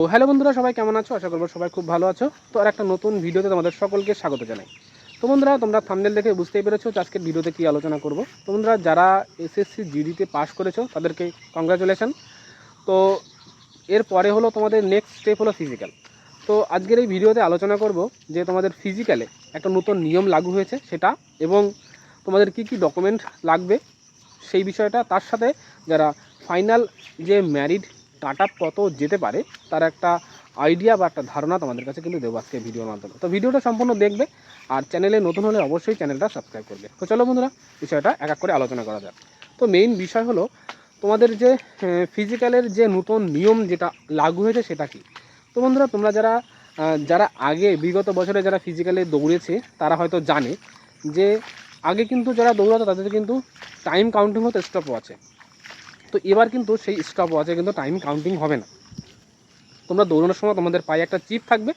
তো হ্যালো বন্ধুরা, সবাই কেমন আছো? আশা করবো সবাই খুব ভালো আছো। তো আর একটা নতুন ভিডিওতে তোমাদের সকলকে স্বাগত জানাই। তো বন্ধুরা, তোমরা থাম্বনেল দেখে বুঝতেই পেরেছো আজকের ভিডিওতে কী আলোচনা করব। তো বন্ধুরা, যারা এসএসসি জিডিতে পাস করেছো তাদেরকে কংগ্রাচুলেশন। তো এরপরে হলো তোমাদের নেক্সট স্টেপ হলো ফিজিক্যাল। তো আজকের এই ভিডিওতে আলোচনা করব যে তোমাদের ফিজিক্যালে একটা নতুন নিয়ম লাগু হয়েছে সেটা, এবং তোমাদের কি কি ডকুমেন্ট লাগবে সেই বিষয়টা। তার সাথে যারা ফাইনাল যে ম্যারিড কাট আপ কত যেতে পারে তার একটা আইডিয়া বা একটা ধারণা তোমাদের কাছে কিন্তু দেবো আজকে ভিডিওর মাধ্যমে। তো ভিডিওটা সম্পূর্ণ দেখবে, আর চ্যানেলে নতুন হলে অবশ্যই চ্যানেলটা সাবস্ক্রাইব করবে। তো চলো বন্ধুরা, বিষয়টা এক এক করে আলোচনা করা যাক। তো মেইন বিষয় হলো তোমাদের যে ফিজিক্যালের যে নতুন নিয়ম যেটা লাগু হয়েছে সেটা কি। তো বন্ধুরা, তোমরা যারা যারা আগে বিগত বছরে যারা ফিজিক্যালে দৌড়েছে তারা হয়তো জানে যে আগে কিন্তু যারা দৌড়াতো তাদের কিন্তু টাইম কাউন্টিং হতো স্টপ ওয়াচে। তো এবার কিন্তু সেই স্টপ ওয়াচে কিন্তু টাইম কাউন্টিং হবে না। তোমরা দৌড়ানোর সময় তোমাদের পায়ে একটা চিপ থাকবে,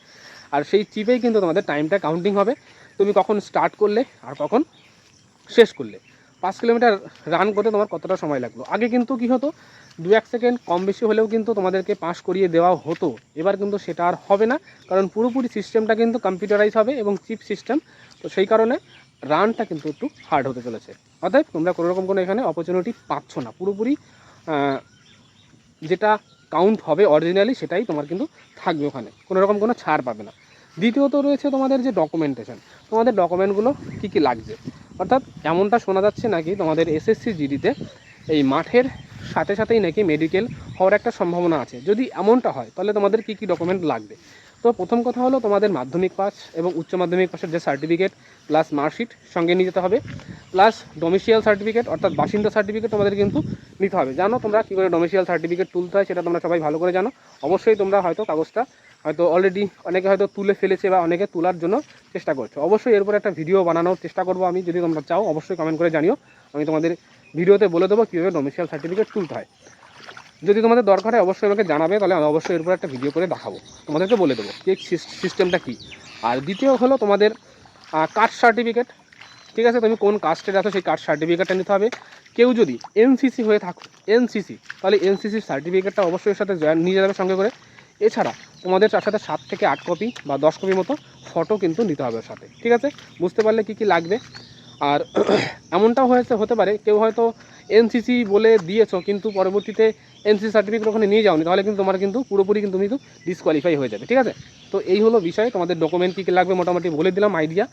আর সেই চিপেই কিন্তু তোমাদের টাইমটা কাউন্টিং হবে। তুমি কখন স্টার্ট করলে আর কখন শেষ করলে। 5 কিলোমিটার রান করতে তোমার কতটা সময় লাগলো। আগে কিন্তু কী হতো, 2-1 সেকেন্ড কম বেশি হলেও কিন্তু তোমাদেরকে পাস করিয়ে দেওয়া হতো। এবার কিন্তু সেটা আর হবে না, কারণ পুরোপুরি সিস্টেমটা কিন্তু কম্পিউটারাইজ হবে এবং চিপ সিস্টেম। তো সেই কারণে রানটা কিন্তু একটু হার্ড হতে চলেছে। অতএব তোমরা কোনোরকম কোনো এখানে অপরচুনিটি পাচ্ছ না। পুরোপুরি যেটা কাউন্ট হবে অরিজিনালি সেটাই তোমার কিন্তু থাকবে, ওখানে কোনোরকম কোনো ছাড় পাবে না। দ্বিতীয়ত রয়েছে তোমাদের যে ডকুমেন্টেশন। তোমাদের ডকুমেন্টগুলো কী কী লাগছে, অর্থাৎ এমনটা শোনা যাচ্ছে নাকি তোমাদের এসএসসি জিডিতে এই মাঠের সাথে সাথেই নাকি মেডিকেল হওয়ার একটা সম্ভাবনা আছে। যদি এমনটা হয় তাহলে তোমাদের কী কী ডকুমেন্ট লাগবে। তো প্রথম কথা হলো তোমাদের মাধ্যমিক পাস এবং উচ্চ মাধ্যমিক পাসের যে সার্টিফিকেট প্লাস মার্কশিট সঙ্গে নিয়ে যেতে হবে, প্লাস ডোমিসিয়াল সার্টিফিকেট অর্থাৎ বাসিন্দা সার্টিফিকেট তোমাদের কিন্তু নিতে হবে। জানো তোমরা কী করে ডোমিসিয়াল সার্টিফিকেট তুলতে হয়, সেটা তোমরা সবাই ভালো করে জানো। অবশ্যই তোমরা হয়তো কাগজটা হয়তো অলরেডি অনেকে হয়তো তুলে ফেলেছে বা অনেকে তোলার জন্য চেষ্টা করছো। অবশ্যই এরপর একটা ভিডিও বানানোর চেষ্টা করবো আমি, যদি তোমরা চাও অবশ্যই কমেন্ট করে জানিও। আমি তোমাদের ভিডিওতে বলে দেবো কীভাবে ডোমিসিয়াল সার্টিফিকেট তুলতে হয়। যদি তোমাদের দরকার হয় অবশ্যই আমাকে জানাবে, তাহলে আমি অবশ্যই এরপর একটা ভিডিও করে দেখাবো, তোমাদেরকে বলে দেবো কি সিস্টেমটা কী। আর দ্বিতীয় হলো তোমাদের কাস্ট সার্টিফিকেট। ঠিক আছে, তুমি কোন কাস্টের আছো সেই কাস্ট সার্টিফিকেটটা নিতে হবে। কেউ যদি এনসিসি হয়ে থাকো, এনসিসি, তাহলে এনসিসির সার্টিফিকেটটা অবশ্যই এর সাথে নিয়ে যাবে সঙ্গে করে। এছাড়া তোমাদের তার সাথে 7 থেকে 8 কপি বা 10 কপি মতো ফটো কিন্তু নিতে হবে ওর সাথে। ঠিক আছে, বুঝতে পারলে কী কী লাগবে। আর এমনটাও হতে পারে কেউ হয়তো এনসিসি বলে দিয়েছো কিন্তু পরবর্তীতে এনসিসি সার্টিফিকেট ওখানে নিয়ে যাওনি, তাহলে কিন্তু তোমার কিন্তু পুরোপুরি কিন্তু ডিসকোয়ালিফাই হয়ে যাবে। ঠিক আছে, তো এই হলো বিষয়। তোমাদের ডকুমেন্ট কী কী লাগবে মোটামুটি বলে দিলাম আইডিয়া।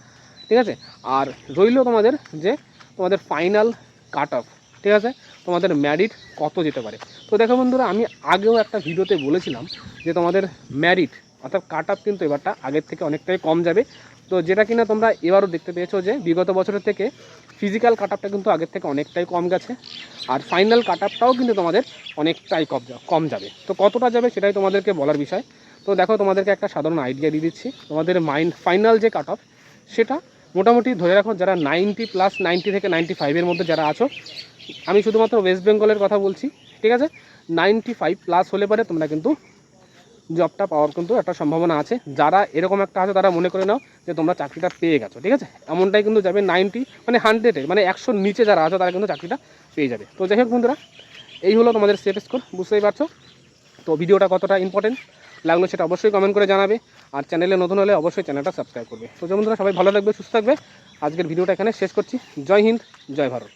ঠিক আছে, আর রইল তোমাদের যে তোমাদের ফাইনাল কাট অফ। ঠিক আছে, তোমাদের ম্যারিট কত যেতে পারে। তো দেখো বন্ধুরা, আমি আগেও একটা ভিডিওতে বলেছিলাম যে তোমাদের ম্যারিট অর্থাৎ কাট অফ কিন্তু এবারটা আগের থেকে অনেকটাই কম যাবে। তো যেটা কিনা তোমরা এবারও দেখতে পেয়েছো যে বিগত বছরের থেকে ফিজিক্যাল কাট অফটা কিন্তু আগের থেকে অনেকটাই কম গেছে, আর ফাইনাল কাট অফটাও কিন্তু তোমাদের অনেকটাই কম যাবে। তো কতটা যাবে সেটাই তোমাদেরকে বলার বিষয়। তো দেখো, তোমাদেরকে একটা সাধারণ আইডিয়া দিয়ে দিচ্ছি। তোমাদের ফাইনাল যে কাট অফ সেটা মোটামুটি ধরে রাখো, যারা 90 প্লাস 90 থেকে 95-এর মধ্যে যারা আছো, আমি শুধুমাত্র ওয়েস্ট বেঙ্গলের কথা বলছি। ঠিক আছে, 95 প্লাস হলে পরে তোমরা কিন্তু জবটা পাওয়ার কিন্তু একটা সম্ভাবনা আছে। যারা এরকম একটা আছে তারা মনে করে নাও যে তোমরা চাকরিটা পেয়ে গেছো। ঠিক আছে, এমনটাই কিন্তু যাবে 90 মানে 100-এর মানে 100-র নিচে যারা আছো তারা কিন্তু চাকরিটা পেয়ে যাবে। তো যাই হোক বন্ধুরা, এই হলো তোমাদের সেফ স্কোর, বুঝতেই পারছো। তো ভিডিওটা কতটা ইম্পর্টেন্ট লাগলো সেটা অবশ্যই কমেন্ট করে জানাবে, আর চ্যানেলে নতুন হলে অবশ্যই চ্যানেলটা সাবস্ক্রাইব করবে। তো বন্ধুরা, সবাই ভালো থাকবে, সুস্থ থাকবে। আজকের ভিডিওটা এখানে শেষ করছি। জয় হিন্দ, জয় ভারত।